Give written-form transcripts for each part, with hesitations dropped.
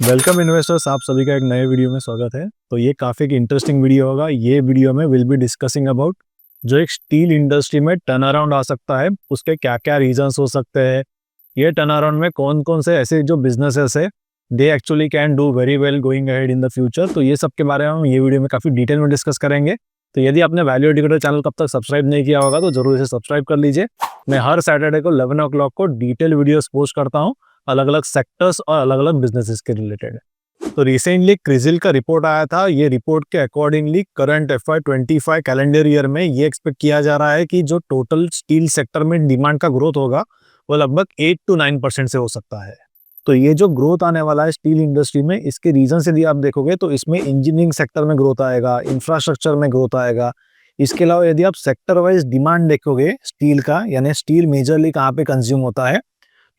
Welcome investors, आप सभी का एक नए वीडियो में स्वागत है। तो ये काफ़ी एक इंटरेस्टिंग वीडियो होगा। ये वीडियो में विल बी डिस्कसिंग अबाउट जो एक स्टील इंडस्ट्री में टर्न अराउंड आ सकता है, उसके क्या क्या रीजंस हो सकते हैं। ये टर्न अराउंड में कौन कौन से ऐसे जो बिजनेसेस है they actually can do very well going ahead in the future. तो ये सब के बारे में हम ये वीडियो में काफ़ी डिटेल में डिस्कस करेंगे। तो यदि आपने वैल्यू एजुकेटर चैनल कब तक सब्सक्राइब नहीं किया होगा तो जरूर इसे सब्सक्राइब कर लीजिए। मैं हर सैटरडे को 11 o'clock को डिटेल वीडियोस पोस्ट करता हूँ, अलग अलग सेक्टर्स और अलग अलग बिजनेसेस के रिलेटेड। तो रिसेंटली क्रिजिल का रिपोर्ट आया था। ये रिपोर्ट के accordingly current FY25 calendar year में ये एक्सपेक्ट किया जा रहा है कि जो टोटल स्टील सेक्टर में डिमांड का ग्रोथ होगा वो लगभग 8 to 9% से हो सकता है। तो ये जो ग्रोथ आने वाला है स्टील इंडस्ट्री में, इसके रीजन यदि आप देखोगे तो इसमें इंजीनियरिंग सेक्टर में ग्रोथ आएगा, इंफ्रास्ट्रक्चर में ग्रोथ आएगा। इसके अलावा यदि आप सेक्टर वाइज डिमांड देखोगे स्टील का, यानी स्टील मेजरली कहाँ पे कंज्यूम होता है,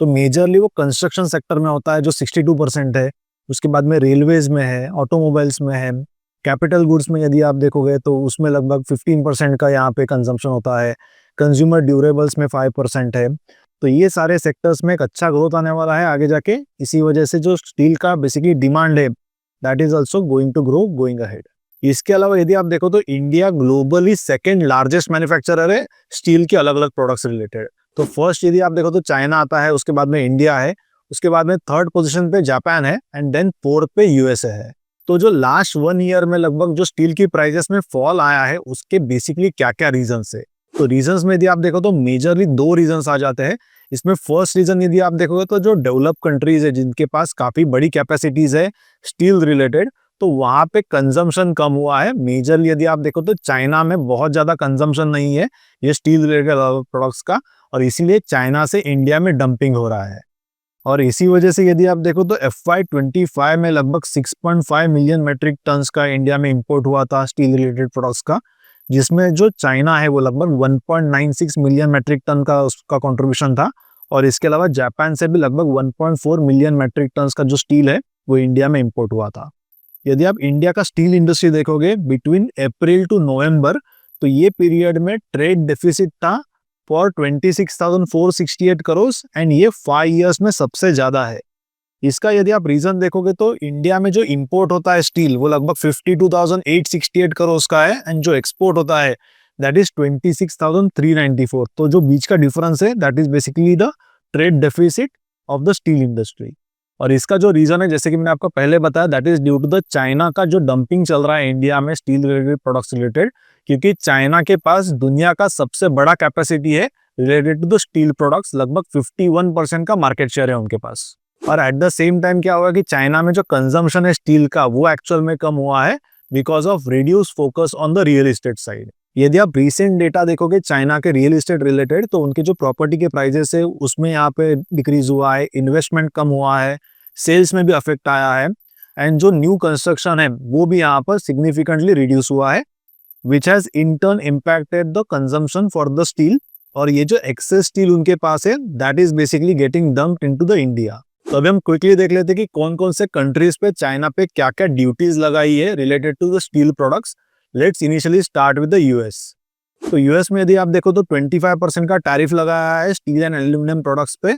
तो मेजरली वो कंस्ट्रक्शन सेक्टर में होता है जो 62% है। उसके बाद में रेलवेज में है, ऑटोमोबाइल्स में है, कैपिटल गुड्स में यदि आप देखोगे तो उसमें लगभग 15% का यहाँ पे कंजम्पशन होता है। कंज्यूमर ड्यूरेबल्स में 5% है। तो ये सारे सेक्टर्स में एक अच्छा ग्रोथ आने वाला है आगे जाके। इसी वजह से जो स्टील का बेसिकली डिमांड है that is also going to grow going ahead. इसके अलावा यदि आप देखो तो India globally second largest manufacturer है स्टील के अलग अलग प्रोडक्ट्स रिलेटेड। तो फर्स्ट यदि आप देखो तो चाइना आता है, उसके बाद में इंडिया है, उसके बाद में थर्ड पोजीशन पे जापान है एंड देन फोर्थ पे यूएसए है। तो जो लास्ट 1 ईयर में लगभग जो स्टील की प्राइसेस में फॉल आया है उसके बेसिकली क्या क्या रीजंस है, तो रीजंस में यदि आप देखो तो मेजरली दो रीजंस आ जाते हैं इसमें। फर्स्ट रीजन यदि आप देखोगे तो जो डेवलप कंट्रीज है जिनके पास काफी बड़ी कैपेसिटीज है स्टील रिलेटेड, तो वहां पे कंजम्पशन कम हुआ है। मेजरली यदि आप देखो तो चाइना में बहुत ज्यादा कंजम्पशन नहीं है ये स्टील रिलेटेड प्रोडक्ट्स का, और इसीलिए चाइना से इंडिया में डंपिंग हो रहा है। और इसी वजह से यदि आप देखो तो FY25 में लगभग 6.5 मिलियन मेट्रिक टन्स का इंडिया में इंपोर्ट हुआ था स्टील रिलेटेड प्रोडक्ट्स का, जिसमें जो चाइना है वो लगभग 1.96 मिलियन मेट्रिक टन का उसका कंट्रीब्यूशन था। और इसके अलावा जापान से भी लगभग 1.4 मिलियन मेट्रिक टन्स का जो स्टील है वो इंडिया में इंपोर्ट हुआ था। यदि आप इंडिया का स्टील इंडस्ट्री देखोगे बिटवीन अप्रैल टू नवंबर, तो ये पीरियड में ट्रेड डेफिसिट था फॉर 26,468 करोड़ एंड ये 5 इयर्स में सबसे ज्यादा है। इसका यदि आप रीजन देखोगे तो इंडिया में जो इंपोर्ट होता है स्टील वो लगभग 52,868 करोड़ का है एंड जो एक्सपोर्ट होता है दैट इज 26,394। तो जो बीच का डिफरेंस है that is basically the trade deficit of the steel industry. और इसका जो रीजन है जैसे कि मैंने आपको पहले बताया that is due to the China का जो डंपिंग चल रहा है इंडिया में स्टील रिलेटेड प्रोडक्ट्स रिलेटेड, क्योंकि चाइना के पास दुनिया का सबसे बड़ा कैपेसिटी है related to the steel products. लगभग 51% का मार्केट शेयर है उनके पास। और एट द सेम टाइम क्या हुआ कि चाइना में जो कंजम्पशन है स्टील का वो एक्चुअल में कम हुआ है because of reduce focus on the real estate side. यदि आप रिसेंट डेटा देखोगे चाइना के रियल एस्टेट रिलेटेड, तो उनके जो प्रॉपर्टी के प्राइजेस है उसमें यहाँ पे डिक्रीज हुआ है, इन्वेस्टमेंट कम हुआ है, सेल्स में भी अफेक्ट आया है एंड जो न्यू कंस्ट्रक्शन है वो भी यहाँ पर सिग्निफिकेंटली रिड्यूस हुआ है, which has in turn impacted the consumption for the steel। और ये जो एक्सेस स्टील उनके पास है that is basically getting dumped into the India। तो अभी हम क्विकली देख लेते हैं कि कौन कौन से कंट्रीज पे चाइना पे क्या क्या ड्यूटीज लगाई है related to the steel products. Let's initially start with the US. तो यूएस में यदि आप देखो तो 25% का टैरिफ लगाया है स्टील एंड एल्यूमिनियम प्रोडक्ट्स पे,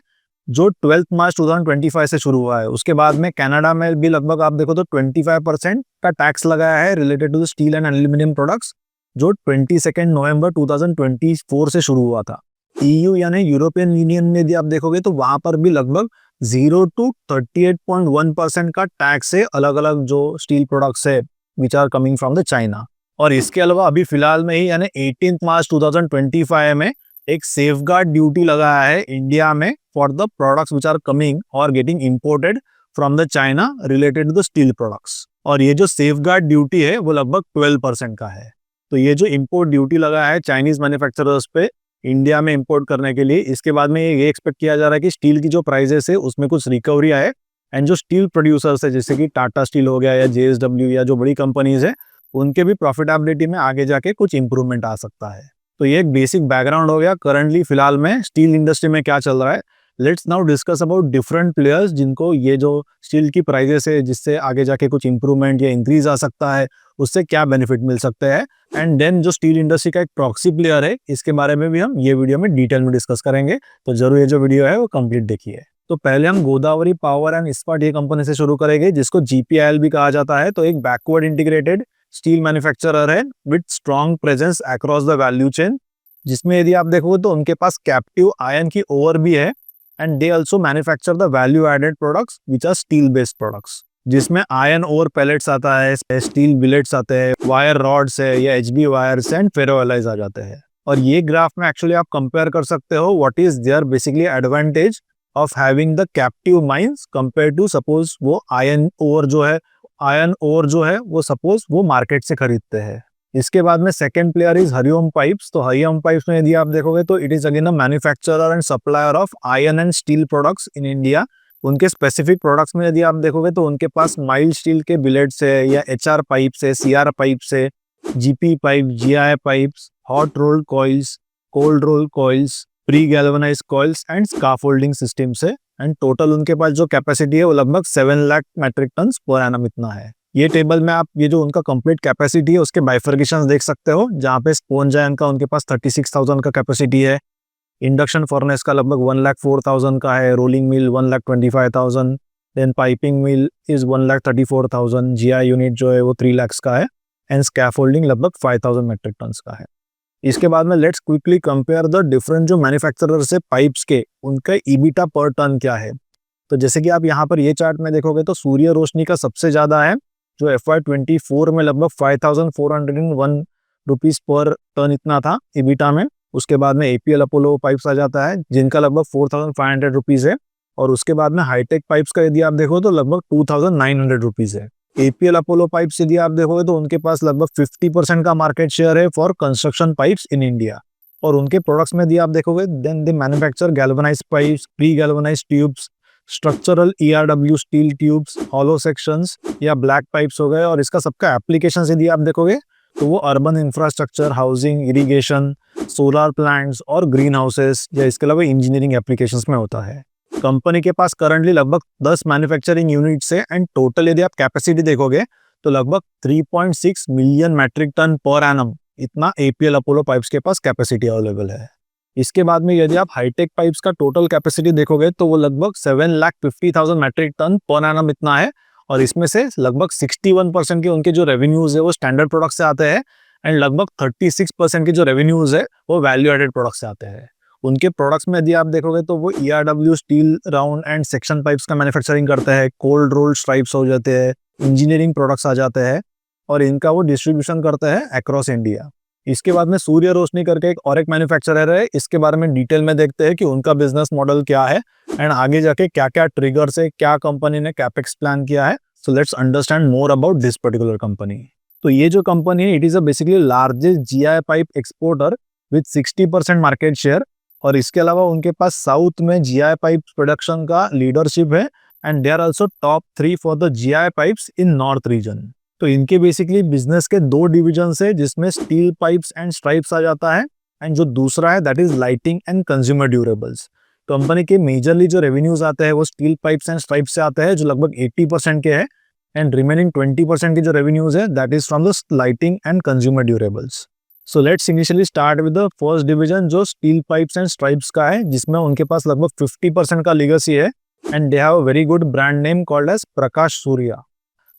जो 12 मार्च 2025 से शुरू हुआ है। उसके बाद में कनाडा में भी लगभग आप देखो तो 25% का टैक्स लगाया है related to the steel and aluminium products, जो 22 नवंबर 2024 से शुरू हुआ था। EU यानी यूरोपियन यूनियन में यदि आप देखोगे तो वहां पर भी लगभग 0 to 38.1% का टैक्स है अलग अलग जो स्टील प्रोडक्ट्स है which are coming from the China. और इसके अलावा अभी फिलहाल में ही यानी 18 मार्च 2025 में एक सेफगार्ड ड्यूटी लगाया है इंडिया में for the products which are coming और getting imported from the China related to the steel products. और ये जो सेफगार्ड ड्यूटी है वो लगभग 12% का है। तो ये जो इंपोर्ट ड्यूटी लगा है चाइनीज मैन्युफैक्चरर्स पे इंडिया में इंपोर्ट करने के लिए, इसके बाद में ये एक्सपेक्ट किया जा रहा है कि स्टील की जो प्राइसेस है उसमें कुछ रिकवरी आए एंड जो स्टील प्रोड्यूसर्स है जैसे कि टाटा स्टील हो गया या JSW या जो बड़ी कंपनीज है उनके भी प्रॉफिटेबिलिटी में आगे जाके कुछ इंप्रूवमेंट आ सकता है। तो ये एक बेसिक बैकग्राउंड हो गया करंटली फिलहाल में स्टील इंडस्ट्री में क्या चल रहा है। Let's now discuss about different players जिनको ये जो स्टील की प्राइजेस है जिससे आगे जाके कुछ इंप्रूवमेंट या इंक्रीज आ सकता है, उससे क्या बेनिफिट मिल सकते हैं। एंड देन जो स्टील इंडस्ट्री का एक प्रॉक्सी प्लेयर है इसके बारे में भी हम ये वीडियो में डिटेल में डिस्कस करेंगे। तो जरूर ये जो वीडियो है वो कंप्लीट देखिए। तो पहले हम गोदावरी पावर एंड इस्पात ये कंपनी से शुरू करेंगे, जिसको GPIL भी कहा जाता है। तो एक बैकवर्ड इंटीग्रेटेड स्टील मैन्युफैक्चरर है with strong presence across the value chain, जिसमें यदि आप देखोगे तो उनके पास कैप्टिव आयन की ओवर भी है and they also manufacture the value added products which are steel based products, जिसमें आयन ओवर पैलेट्स आता है, स्टील बिलेट्स आते हैं, वायर रॉड्स है या HB wires and ferro alloys आ जाते हैं। और ये ग्राफ में एक्चुअली आप कंपेयर कर सकते हो what is their basically advantage of having the captive mines compare to suppose वो आयन ओवर जो है वो सपोज वो मार्केट से खरीदते हैं। इसके बाद में second player is Hariom pipes. तो हरिओम पाइप्स में यदि आप देखोगे तो it is again a manufacturer and supplier of iron and steel products in India. उनके स्पेसिफिक प्रोडक्ट्स में यदि आप देखोगे तो उनके पास माइल्ड स्टील के बिलेट्स है या HR पाइप्स है, CR पाइप्स है, GP pipe, GI pipes, hot rolled coils, cold roll coils, pre galvanized coils and scaffolding systems है। एंड टोटल उनके पास जो कैपेसिटी है वो लगभग 7 lakh metric ton per annum इतना है। ये टेबल में आप ये जो उनका कंप्लीट कैपेसिटी है उसके बाइफर्केशंस देख सकते हो, जहाँ पे स्पॉन्ज आयन का उनके पास 36,000 का कैपेसिटी है, इंडक्शन फर्नेस का लगभग 1,04,000 का है, rolling mill 1,25,000, then piping mill is 1,34,000, GI unit जो है वो 3 लाख का है एंड स्कैफोल्डिंग लगभग 5,000 मेट्रिक टन का है। इसके बाद में let's quickly compare the different जो मैन्युफैक्चरर से पाइप्स के उनका EBITDA पर टन क्या है। तो जैसे कि आप यहाँ पर ये चार्ट में देखोगे तो सूर्य रोशनी का सबसे ज्यादा है, जो FY24 में लगभग 5,401 रुपीज पर टन इतना था EBITDA में। उसके बाद में APL अपोलो पाइप्स आ जाता है जिनका लगभग 4,500 रुपीज है। और उसके बाद में हाईटेक पाइप्स का यदि आप देखो तो लगभग 2,900 रुपीज है। APL अपोलो पाइप्स यदि आप देखोगे तो उनके पास लगभग 50% का मार्केट शेयर है for construction pipes in India. और उनके प्रोडक्ट्स में यदि आप देखोगे then they manufacture galvanized pipes, pre galvanized tubes, structural ERW steel tubes, hollow sections या ब्लैक पाइप्स हो गए। और इसका सबका एप्लीकेशंस यदि आप देखोगे तो वो urban infrastructure, housing, irrigation, solar plants और ग्रीन हाउसेस या इसके अलावा इंजीनियरिंग एप्लीकेशंस में होता है। कंपनी के पास करंटली लगभग 10 मैन्युफैक्चरिंग यूनिट्स है एंड टोटल यदि आप कैपेसिटी देखोगे तो लगभग 3.6 million metric ton per annum इतना APL अपोलो पाइप्स के पास कैपेसिटी अवेलेबल है। इसके बाद में यदि आप हाईटेक पाइप्स का टोटल कैपेसिटी देखोगे तो वो लगभग 7,50,000 मैट्रिक टन पर एनम इतना है। और इसमें से लगभग 61% के उनके जो रेवेन्यूज है वो स्टैंडर्ड प्रोडक्ट से आते हैं एंड लगभग 36% के जो रेवेन्यूज है वो वैल्यू एडेड प्रोडक्ट से आते हैं। उनके प्रोडक्ट्स में यदि आप देखोगे तो वो ERW steel round and section pipes का मैन्युफैक्चरिंग करते हैं, कोल्ड रोल्ड स्ट्राइप्स हो जाते हैं, इंजीनियरिंग प्रोडक्ट्स आ जाते हैं और इनका वो डिस्ट्रीब्यूशन करते हैं अक्रॉस इंडिया। इसके बाद में सूर्य रोशनी करके एक मैन्युफैक्चरर है, इसके बारे में डिटेल में देखते हैं कि उनका बिजनेस मॉडल क्या है एंड आगे जाके क्या क्या ट्रिगर से क्या कंपनी ने कैपेक्स प्लान किया है। So let's understand more about this particular company. तो ये जो कंपनी है it is a basically largest GI pipe exporter with 60% market share. और इसके अलावा उनके पास साउथ में GI पाइप प्रोडक्शन का लीडरशिप है and they are also top 3 for the GI pipes in north region. तो इनके बेसिकली बिजनेस के 2 डिविजन है, जिसमें स्टील पाइप्स एंड स्ट्राइप्स आ जाता है एंड जो दूसरा है that is lighting and consumer durables. Company के मेजरली जो रेवेन्यूज आते हैं वो स्टील पाइप्स एंड स्ट्राइप्स से आते हैं जो लगभग 80% के हैं एंड रिमेनिंग 20% के जो रेवेन्यूज है that is from the lighting and consumer durables. So let's initially start with the first division जो स्टील पाइप्स एंड स्ट्राइप्स का है, जिसमें उनके पास लगभग 50% का लीगेसी है and they have a very good brand name called as Prakash Surya.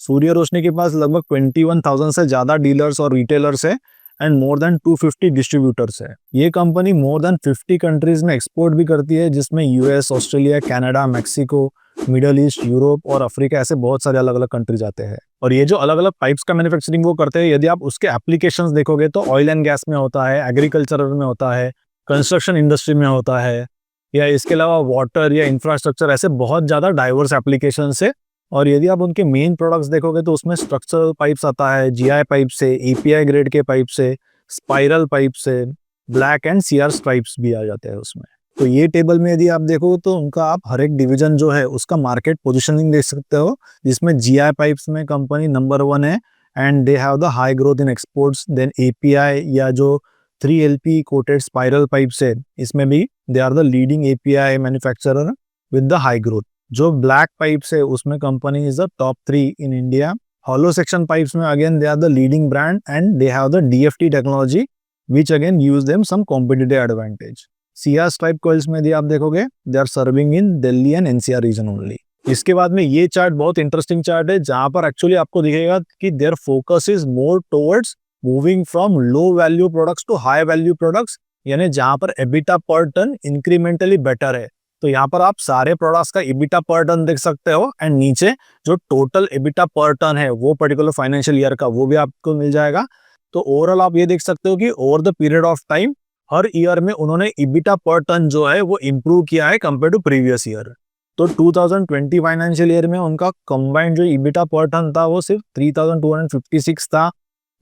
Surya Roshni के पास लगभग 21,000 से ज्यादा डीलर्स और रिटेलर्स है एंड मोर देन 250 डिस्ट्रीब्यूटर्स है। ये कंपनी मोर देन 50 कंट्रीज में एक्सपोर्ट भी करती है, जिसमें US, Australia, Canada, Mexico, middle east, Europe और अफ्रीका ऐसे बहुत सारे अलग अलग कंट्रीज आते हैं। और ये जो अलग अलग पाइप्स का मैन्युफैक्चरिंग वो करते हैं, यदि आप उसके एप्लीकेशंस देखोगे तो ऑयल एंड गैस में होता है, एग्रीकल्चर में होता है, कंस्ट्रक्शन इंडस्ट्री में होता है या इसके अलावा वाटर या इंफ्रास्ट्रक्चर, ऐसे बहुत ज्यादा डाइवर्स एप्लीकेशन है। और यदि आप उनके मेन प्रोडक्ट्स देखोगे तो उसमें स्ट्रक्चरल पाइप्स आता है, GI पाइप से, API ग्रेड के पाइप से, स्पाइरल पाइप से, ब्लैक एंड CR स्ट्राइप्स भी आ जाते हैं उसमें। तो ये टेबल में यदि आप देखो तो उनका आप हर एक डिवीजन जो है उसका मार्केट पोजीशनिंग देख सकते हो, जिसमें GI पाइप्स में कंपनी नंबर 1 है and they have the high growth in exports. Then API या जो 3LP कोटेड स्पाइरल पाइप्स है इसमें भी they are the leading API manufacturer with the high growth. जो ब्लैक पाइप्स है उसमें company is the top 3 in India. Hollow section pipes में again they are the leading brand and they have the DFT technology which again gives them some competitive advantage. CR stripe coils में यदि आप देखोगे they are serving in Delhi and NCR region only. इसके बाद में ये chart बहुत interesting chart है जहां पर एक्चुअली आपको दिखेगा कि their focus is more towards moving from low value products to high value products, यानी जहां पर एबिटा पर टन इंक्रीमेंटली बेटर है। तो यहाँ पर आप सारे प्रोडक्ट्स का एबिटा पर टन देख सकते हो एंड नीचे जो टोटल एबिटा पर टन है वो पर्टिकुलर फाइनेंशियल ईयर का वो भी आपको मिल जाएगा। तो ओवरऑल आप ये देख सकते हो कि over the period of time her year में उन्होंने एबिटा पर टन जो है वो इम्प्रूव किया है कंपेयर टू प्रीवियस ईयर। तो 2020 फाइनेंशियल ईयर में उनका कंबाइंड जो एबिटा पर टन था वो सिर्फ 3256 था,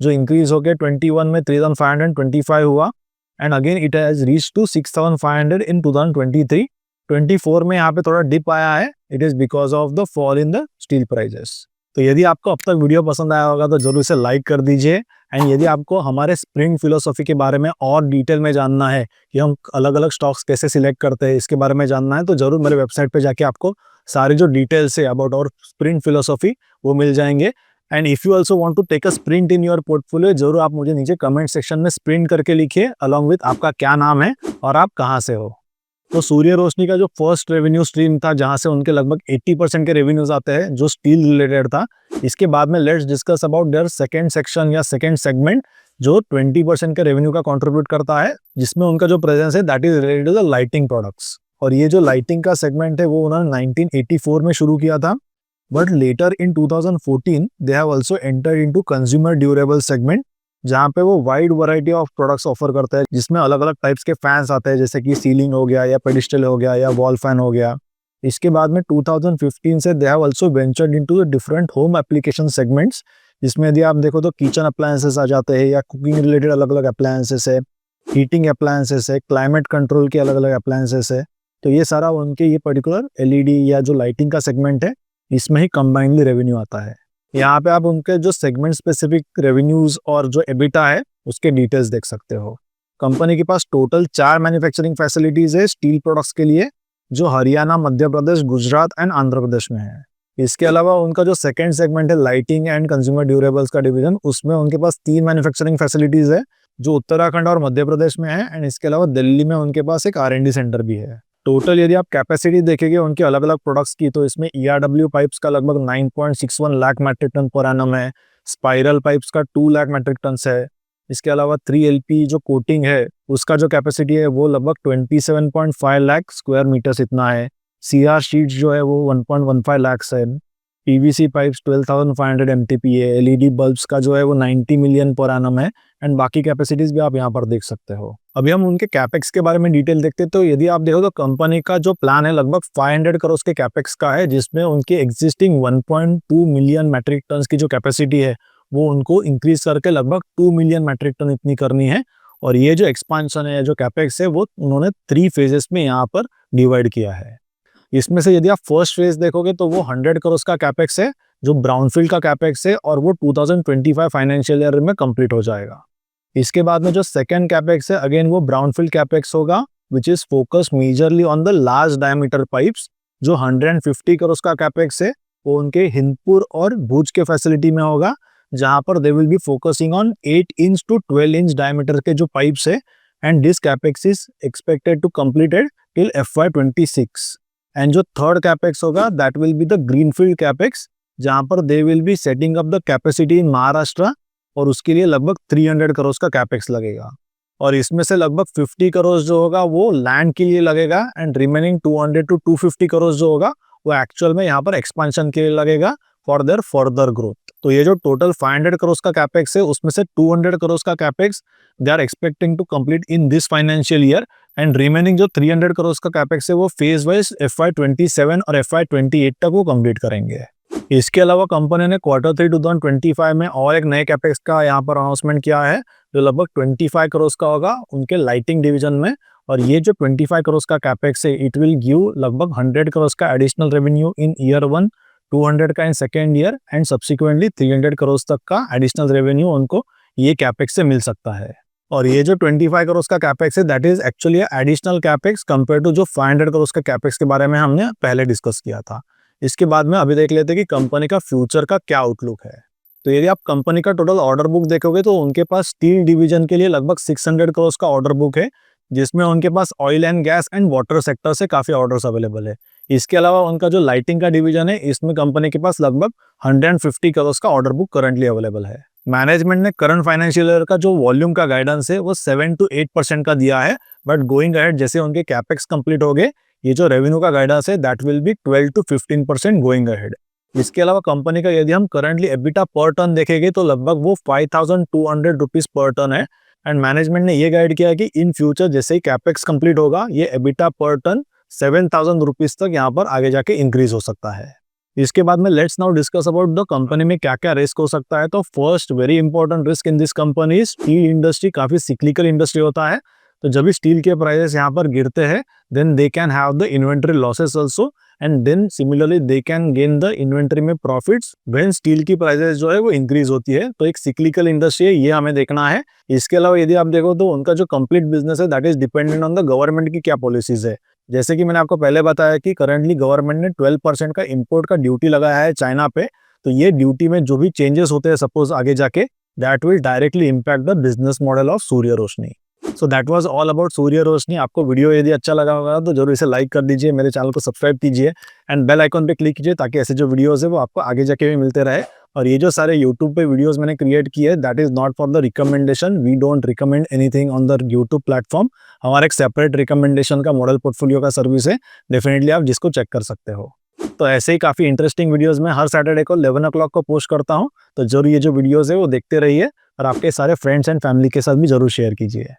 जो इंक्रीज होकर 21 में 3525 हुआ and again it has reach to 6500 in 2023। 24 में यहाँ पे थोड़ा डिप आया है, it is because of the fall in the steel prices. तो यदि आपको अब तक वीडियो पसंद आया होगा तो जरूर से लाइक कर दीजिए एंड यदि आपको हमारे स्प्रिंट फिलोसॉफी के बारे में और डिटेल में जानना है कि हम अलग अलग स्टॉक्स कैसे सिलेक्ट करते हैं इसके बारे में जानना है तो जरूर मेरे वेबसाइट पे जाके आपको सारी जो डिटेल्स है अबाउट और स्प्रिंट फिलोसॉफी वो मिल जाएंगे। And if you also want to take a sprint in your portfolio जरूर आप मुझे नीचे कमेंट सेक्शन में स्प्रिंट करके लिखिए अलॉन्ग विथ आपका क्या नाम है और आप कहाँ से हो। तो सूर्य रोशनी का जो फर्स्ट रेवेन्यू स्ट्रीम था जहां से उनके लगभग 80% के रेवेन्यूज आते हैं जो स्टील रिलेटेड था, इसके बाद में let's discuss about their second section या सेकंड सेगमेंट जो 20% के रेवेन्यू का कंट्रीब्यूट करता है, जिसमें उनका जो प्रेजेंस है that is related to the lighting products. और ये जो लाइटिंग का सेगमेंट है वो उन्होंने 1984 में शुरू किया था, but later in 2014 they have also entered into consumer durable segment जहाँ पे वो wide variety of products offer करता है जिसमें अलग अलग टाइप्स के फैंस आते हैं जैसे कि सीलिंग हो गया या पेडिस्टल हो गया या वॉल फैन हो गया। इसके बाद में 2015 से they have also ventured into the different home application segments, जिसमें यदि आप देखो तो किचन अप्लायंसेस आ जाते हैं या कुकिंग रिलेटेड अलग अलग अप्लायंसेस है, हीटिंग अप्लायंसेस है, क्लाइमेट कंट्रोल के अलग अलग अप्लायंसेस है। तो ये सारा उनके ये पर्टिकुलर LED या जो लाइटिंग का सेगमेंट है इसमें ही कंबाइनली रेवेन्यू आता है। यहाँ पे आप उनके जो सेगमेंट स्पेसिफिक रेवेन्यूज और जो एबिटा है उसके डिटेल्स देख सकते हो। कंपनी के पास टोटल 4 मैन्युफैक्चरिंग फैसिलिटीज है स्टील प्रोडक्ट्स के लिए जो हरियाणा, मध्य प्रदेश, गुजरात एंड आंध्र प्रदेश में है। इसके अलावा उनका जो सेकंड सेगमेंट है लाइटिंग एंड कंज्यूमर ड्यूरेबल्स का डिवीजन, उसमें उनके पास 3 मैन्युफैक्चरिंग फैसिलिटीज है जो उत्तराखंड और मध्य प्रदेश में है एंड इसके अलावा दिल्ली में उनके पास एक R&D सेंटर भी है। टोटल यदि आप कैपेसिटी देखेंगे उनके अलग अलग प्रोडक्ट्स की तो इसमें ERW पाइप्स का लगभग 9.61 lakh metric ton per annum है, स्पाइरल पाइप्स का 2 लाख मैट्रिक टन है। इसके अलावा 3LP जो कोटिंग है उसका जो कैपेसिटी है वो लगभग 27.5 लाख स्क्वायर मीटर्स इतना है। CR शीट्स जो है वो 1.15 लाख है। PVC पाइप्स 12,500 MTPA है। LED बल्ब्स का जो है वो 90 मिलियन पर एनम है एंड बाकी कैपेसिटीज भी आप यहाँ पर देख सकते हो। अभी हम उनके कैपेक्स के बारे में डिटेल देखते हैं तो यदि आप देखो तो कंपनी का जो प्लान है लगभग 500 करोड़ के कैपेक्स का है, जिसमें उनके एग्जिस्टिंग 1.2 मिलियन मैट्रिक टन की जो कैपेसिटी है वो उनको इंक्रीज करके लगभग 2 मिलियन मैट्रिक टन इतनी करनी है। और ये जो एक्सपांशन है जो कैपेक्स है वो उन्होंने 3 फेजेस में यहाँ पर डिवाइड किया है। इसमें से यदि आप फर्स्ट फेज देखोगे तो वो 100 करोड़ का कैपेक्स है जो ब्राउनफील्ड का कैपेक्स है और वो 2025 फाइनेंशियल ईयर में कंप्लीट हो जाएगा। इसके बाद में जो सेकंड कैपेक्स है अगेन वो ब्राउनफील्ड कैपेक्स होगा which is focus majorly on the large diameter pipes जो 150 करोड़ का कैपेक्स है वो उनके हिंदपुर और भुज के फैसिलिटी में होगा जहां पर they will be focusing on 8 inch to 12 inch diameter के जो पाइप्स है and this capex is expected to completed till FY26। And जो थर्ड कैपेक्स होगा that will be the greenfield capex जहां पर they will be setting up the capacity in Maharashtra और उसके लिए लगभग 300 करोड़ का कैपेक्स लगेगा। और इसमें से लगभग 50 करोड़ जो होगा वो लैंड के लिए लगेगा एंड रिमेनिंग 200 टू 250 करोड़ जो होगा वो एक्चुअल में यहाँ पर एक्सपेंशन के लिए लगेगा फॉर देयर फर्दर ग्रोथ। तो ये जो टोटल 500 करोड़ का कैपेक्स है उसमें से 200 करोड़ का capex they are expecting to complete in this financial year and remaining जो 300 करोड़ का कैपेक्स है वो फेज वाइज FY27 और FY28 तक वो कंप्लीट करेंगे। इसके अलावा कंपनी ने Q3 2025 में और एक नए कैपेक्स का यहाँ पर अनाउंसमेंट किया है जो लगभग 25 करोड़ का होगा उनके लाइटिंग डिवीजन में। और ये जो 25 करोड़ का कैपेक्स है इट विल गिव लगभग 100 करोड़ का एडिशनल रेवेन्यू इन ईयर 1, 200 का in second year and subsequently 300 crore तक का एडिशनल रेवेन्यू उनको ये कैपेक्स से मिल सकता है। और ये जो 25 करोड़ का कैपेक्स है that is actually additional capex compare to जो 500 करोड़ का कैपेक्स के बारे में हमने पहले डिस्कस किया था। इसके बाद में अभी देख लेते हैं कि कंपनी का फ्यूचर का क्या आउटलुक है। तो यदि आप कंपनी का टोटल ऑर्डर बुक देखोगे तो उनके पास स्टील डिवीजन के लिए लगभग 600 करोड़ का ऑर्डर बुक है जिसमें उनके पास oil and gas and water sector से काफ़ी ऑर्डर्स अवेलेबल है। इसके अलावा उनका जो लाइटिंग का डिवीजन है, इसमें कंपनी के पास लगभग 150 करोड़ का ऑर्डर बुक करंटली अवेलेबल है। मैनेजमेंट ने करंट फाइनेंशियल ईयर का जो वॉल्यूम का गाइडेंस है वो 7 to 8% का दिया है, बट गोइंग अहेड जैसे उनके कैपेक्स कंप्लीट हो गए, ये जो रेवेन्यू का गाइडेंस है that will B 12 to 15% going ahead. इसके अलावा कंपनी का यदि हम करंटली एबिटा पर टन देखेंगे तो लगभग वो 5200 रुपीज पर टन है। एंड मैनेजमेंट ने ये गाइड किया है कि इन फ्यूचर जैसे ही कैपेक्स कंप्लीट होगा, ये एबिटा पर टन 7000 रुपीज तक यहाँ पर आगे जाके इंक्रीज हो सकता है। इसके बाद में let's now discuss about the company में क्या क्या रिस्क हो सकता है। तो first very important risk in this company is steel industry काफी सिक्लिकल इंडस्ट्री होता है, तो जब भी स्टील के प्राइसेस यहाँ पर गिरते हैं then they can have the inventory losses also, and then similarly they can gain the inventory में प्रॉफिट्स व्हेन स्टील की प्राइसेस जो है वो इंक्रीज होती है। तो एक सिक्लिकल इंडस्ट्री है, ये हमें देखना है। इसके अलावा यदि आप देखो तो उनका जो कंप्लीट बिजनेस है that is dependent on the government की क्या पॉलिसीज है। जैसे कि मैंने आपको पहले बताया कि करंटली गवर्नमेंट ने 12% का इंपोर्ट का ड्यूटी लगाया है चाइना पे, तो ये ड्यूटी में जो भी चेंजेस होते हैं सपोज आगे जाके, that will directly impact the business model of Surya Roshni. So that was all about Surya Roshni. आपको वीडियो यदि अच्छा लगा होगा तो जरूर इसे लाइक कर दीजिए, मेरे चैनल को सब्सक्राइब कीजिए एंड बेल आइकन पे क्लिक कीजिए ताकि ऐसे जो वीडियोस है वो आपको आगे जाके भी मिलते रहे। और ये जो सारे यूट्यूब पे वीडियोस मैंने क्रिएट किए that is not for the recommendation, we don't recommend anything on the YouTube platform. हमारा एक सेपरेट रिकमेंडेशन का मॉडल पोर्टफोलियो का सर्विस है, डेफिनेटली आप जिसको चेक कर सकते हो। तो ऐसे ही काफ़ी इंटरेस्टिंग वीडियोस मैं हर सैटरडे को 11 o'clock को पोस्ट करता हूँ, तो जरूर ये जो वीडियोस है वो देखते रहिए और आपके सारे फ्रेंड्स एंड फैमिली के साथ भी जरूर शेयर कीजिए।